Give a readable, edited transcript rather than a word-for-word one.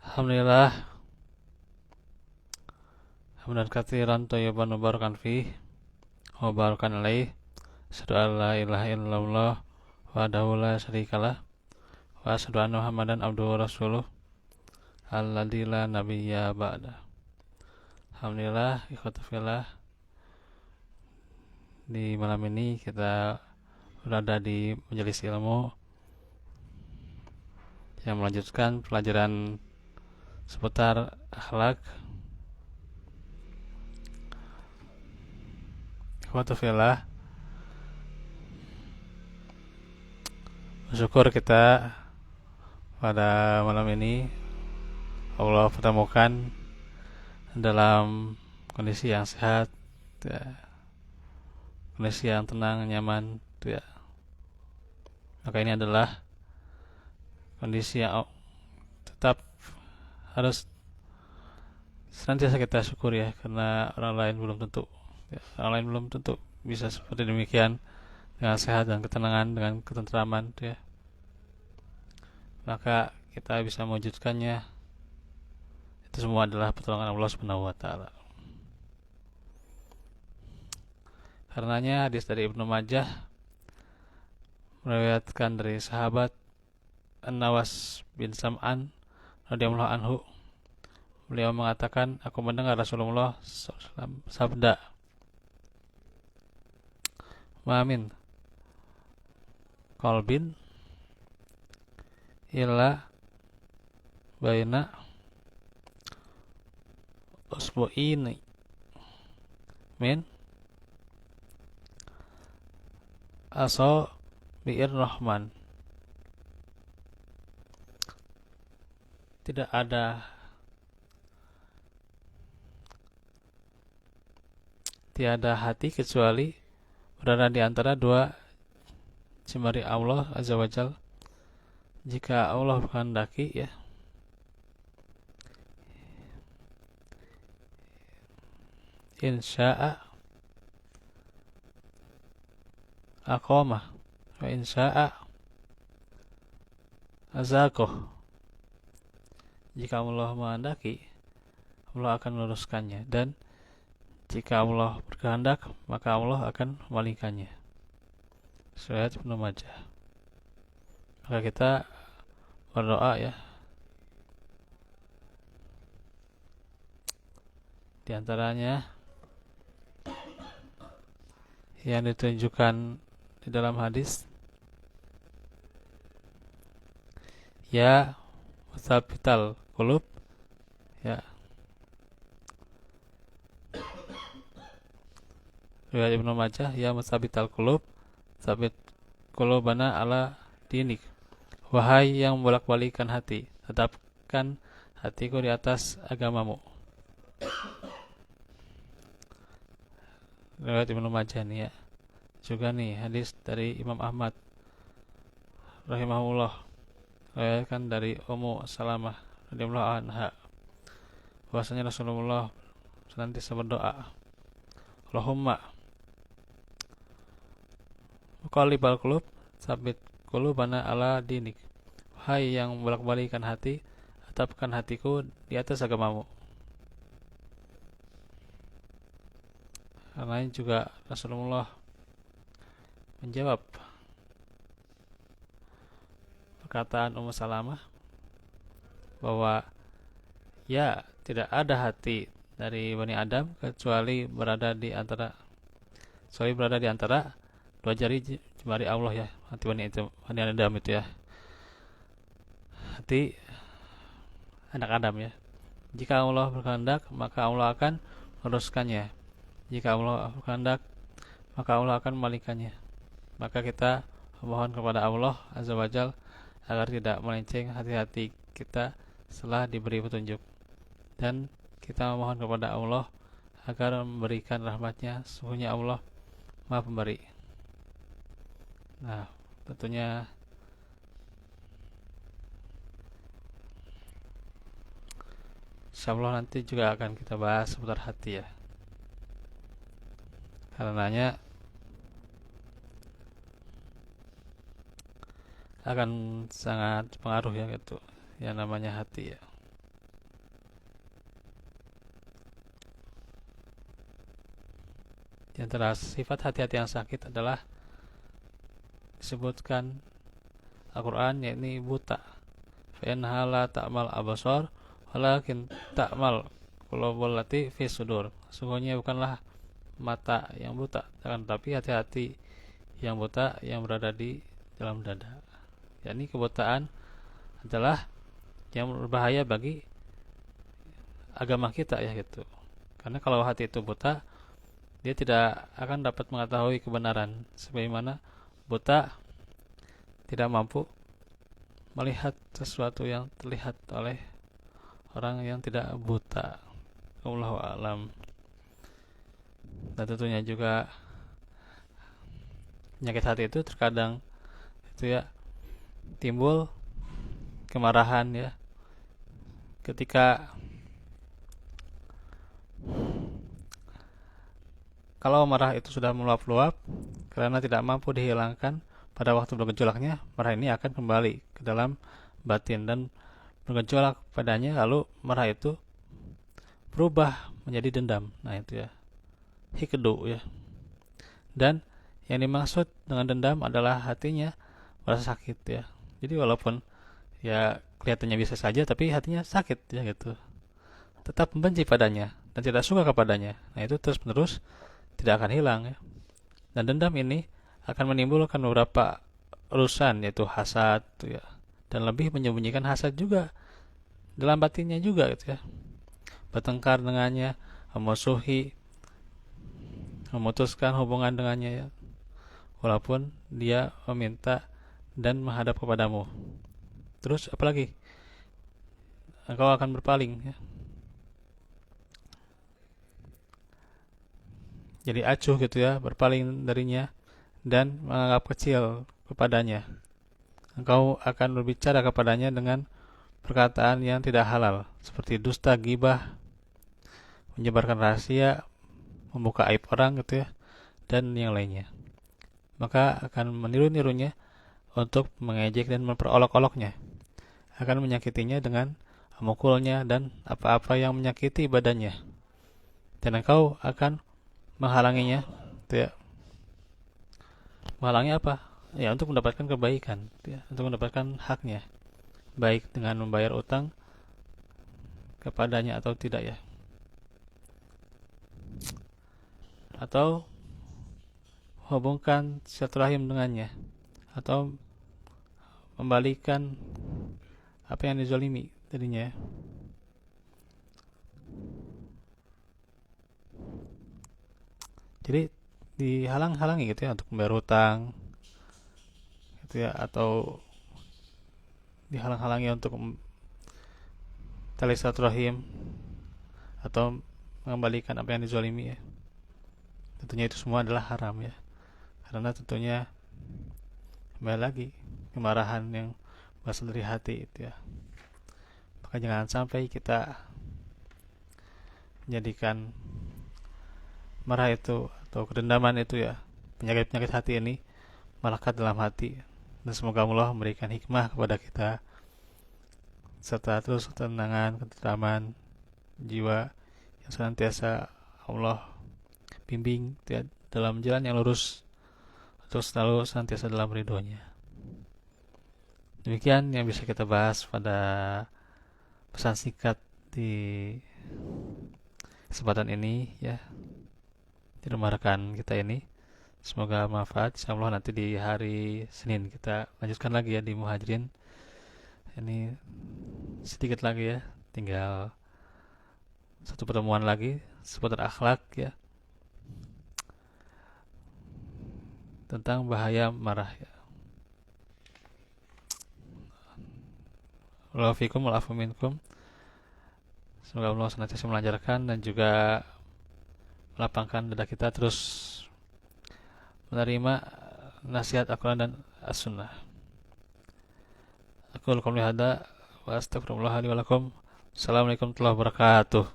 Alhamdulillah, hamdan katsiran thayyiban mubarakan fih wa barakan alaih. Asyhadu an la ilaha illallah wahdahu la syarikalah wa asyhadu anna Muhammadan abduhu wa rasuluh alladzi la nabiyya ba'da. Alhamdulillah, ikhwati fillah, di malam ini kita berada di majelis ilmu yang melanjutkan pelajaran seputar akhlak. Ikhwati fillah, bersyukur kita pada malam ini Allah pertemukan dalam kondisi yang sehat, ya, kondisi yang tenang, nyaman, ya. Maka ini adalah kondisi yang tetap harus senantiasa kita syukur ya, karena orang lain belum tentu, ya, orang lain belum tentu bisa seperti demikian dengan sehat dan ketenangan, dengan ketentraman, ya. Maka kita bisa mewujudkannya. Itu semua adalah pertolongan Allah Subhanahu wa taala. Karenanya hadis dari Ibnu Majah meriwayatkan dari sahabat An-Nawas bin Sam'an radhiyallahu anhu, beliau mengatakan, aku mendengar Rasulullah SAW sabda, "Mamin qalbin illa baina usbu'ini min asabi'ir rahman." Tidak ada tiada hati kecuali berada di antara dua jemari Allah Azza wa Jal. Jika Allah berkehendaki, ya, insya'a aqamah wa insya'a azakoh. Jika Allah menghendaki, Allah akan meluruskannya, dan jika Allah berkehendak, maka Allah akan memalingkannya. Riwayat Ibnu Majah. Maka kita berdoa, ya, di antaranya yang ditunjukkan di dalam hadis, ya musabbital qulub, ya, riwayat Ibnu Majah, ya musabbital qulub, sabit qulubana ala dinik. Wahai yang membolak-balikkan hati, tetapkan hatiku di atas agamamu. Riwayat Ibnu Majah nih, ya. Juga nih hadis dari Imam Ahmad rahimahullah, riwayatkan dari Ummu Salamah radhiyallahu anha, bahwasanya Rasulullah senantiasa berdoa, Allahumma muqallibal qulub tsabbit qulubana ala dinik. Wahai yang membolak-balikkan hati, tetapkan hatiku di atas agamamu. Karena juga Rasulullah menjawab perkataan Ummu Salamah bahwa, ya, tidak ada hati dari Bani Adam kecuali berada di antara dua jemari Allah, ya, hati Bani Adam itu, ya, hati anak Adam, ya. Jika Allah berkehendak, maka Allah akan meluruskannya. Jika Allah berkehendak, maka Allah akan memalingkannya. Maka kita memohon kepada Allah Azza wa Jal agar tidak melenceng hati-hati kita setelah diberi petunjuk, dan kita memohon kepada Allah agar memberikan rahmatnya. Sesungguhnya Allah Maha Pemberi. Nah, tentunya insyaallah nanti juga akan kita bahas seputar hati, ya. Karenanya akan sangat pengaruh, ya, gitu, yang namanya hati, ya. Di antara sifat hati-hati yang sakit adalah disebutkan Al-Quran, yakni buta. Fa'innaha la ta'mal abasar walakin ta'mal qulubul lati fi sudur. Sungguhnya bukanlah mata yang buta, akan tetapi hati-hati yang buta yang berada di dalam dada. Yakni kebutaan adalah yang berbahaya bagi agama kita ya gitu. Karena kalau hati itu buta, dia tidak akan dapat mengetahui kebenaran, sebagaimana buta tidak mampu melihat sesuatu yang terlihat oleh orang yang tidak buta. Wallahu a'lam. Dan tentunya juga penyakit hati itu terkadang itu ya timbul kemarahan ya ketika kalau marah itu sudah meluap-luap karena tidak mampu dihilangkan pada waktu bergejolaknya, marah ini akan kembali ke dalam batin dan bergejolak padanya, lalu marah itu berubah menjadi dendam. Nah itu ya, hikedu ya. Dan yang dimaksud dengan dendam adalah hatinya merasa sakit ya. Jadi walaupun ya kelihatannya biasa saja, tapi hatinya sakit ya gitu. Tetap membenci padanya dan tidak suka kepadanya. Nah itu terus-menerus tidak akan hilang ya. Dan dendam ini akan menimbulkan beberapa urusan, yaitu hasad ya, dan lebih menyembunyikan hasad juga dalam batinnya juga gitu ya. Bertengkar dengannya, memusuhi, memutuskan hubungan dengannya ya, walaupun dia meminta dan menghadap kepadamu. Terus apalagi engkau akan berpaling ya. Jadi acuh gitu ya, berpaling darinya dan menganggap kecil kepadanya. Engkau akan berbicara kepadanya dengan perkataan yang tidak halal, seperti dusta, ghibah, menyebarkan rahasia, membuka aib orang gitu ya, dan yang lainnya. Maka akan meniru-nirunya untuk mengejek dan memperolok-oloknya, akan menyakitinya dengan memukulnya dan apa-apa yang menyakiti badannya, dan engkau akan menghalanginya ya. Menghalangi apa? Ya untuk mendapatkan kebaikan ya, untuk mendapatkan haknya, baik dengan membayar utang kepadanya atau tidak ya, atau hubungkan silaturahim dengannya, atau membalikan apa yang dizalimi tadinya ya. Jadi dihalang-halangi gitu ya untuk membayar hutang gitu ya, atau dihalang-halangi untuk tali silaturahim atau mengembalikan apa yang dizalimi ya. Tentunya itu semua adalah haram ya, karena tentunya kembali lagi kemarahan yang berasal dari hati itu ya. Maka jangan sampai kita menjadikan marah itu atau kedendaman itu ya, penyakit-penyakit hati ini melekat dalam hati. Dan semoga Allah memberikan hikmah kepada kita serta terus ketenangan, ketentraman jiwa yang senantiasa Allah bimbing ya, dalam jalan yang lurus, terus selalu senantiasa dalam ridhonya. Demikian yang bisa kita bahas pada pesan singkat di kesempatan ini ya, di rumah rekan kita ini. Semoga manfaat. Insyaallah nanti di hari Senin kita lanjutkan lagi ya di Muhajirin. Ini sedikit lagi ya, tinggal satu pertemuan lagi seputar akhlak ya, tentang bahaya marah ya. Wallahu fikum wal afu minkum. Semoga Allah senantiasa melancarkan dan juga melapangkan dada kita terus menerima nasihat Al-Quran dan As-Sunnah. Aku lakukan hada wa astaghfirullah li wa lakum. Assalamualaikum warahmatullahi wabarakatuh.